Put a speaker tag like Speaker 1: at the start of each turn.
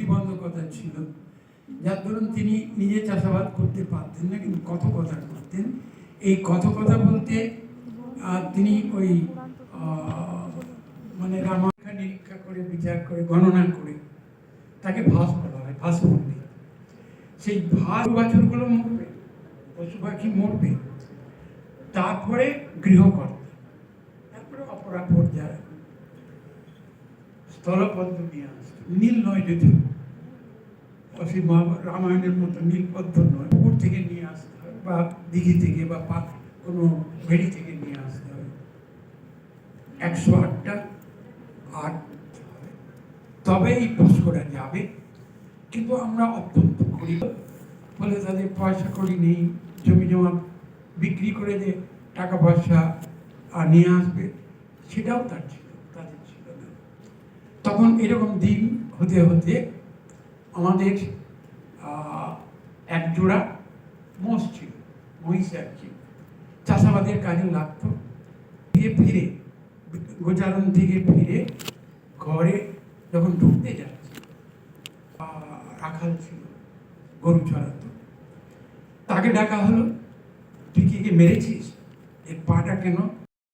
Speaker 1: প্রতিবন্ধকতা ছিল, যার ধরুন তিনি নিজে চাষাবাদ করতে পারতেন না, কিন্তু কথকতা করতেন। এই কথকতা বলতে তিনি ওই মানে রামায়ণ নিরীক্ষা করে, বিচার করে, গণনা করে তাকে ভাস বলা হয়, ভাস পণ্ডিত। সেই ভাস বাছুরগুলো মরবে, পশু পাখি মরবে, তারপরে গৃহকর্তা, তারপরে অপরাপর যারা স্থলপদ্ম নিয়ে আসতো, নীল নয় যদিও, অসীম রামায়ণের মতো নীলপদ্ম নয়, পুকুর থেকে নিয়ে আসতে হয় বা দিঘি থেকে বা কোনো ভেড়ি থেকে নিয়ে আসতে হয়। 108টা আট তবে এই পুষ্করা যাবে। কিন্তু আমরা অত্যন্ত গরিব বলে তাদের পয়সা করি নেই, জমি জমা বিক্রি করে যে টাকা পয়সা নিয়ে আসবে সেটাও তাদের ছিল না। তখন এরকম দিন হতে হতে আমাদের এক জোড়া মোষ ছিল, মহিষ আর কি, চাষাবাদের কাজে লাগতো। ফিরে গোচারণ থেকে ফিরে ঘরে যখন ঢুকতে যাচ্ছে, রাখাল ছিল, গরু চড়াতো, তাকে ডাকা হলো, তুই কি মেরেছিস, এর পাটা কেন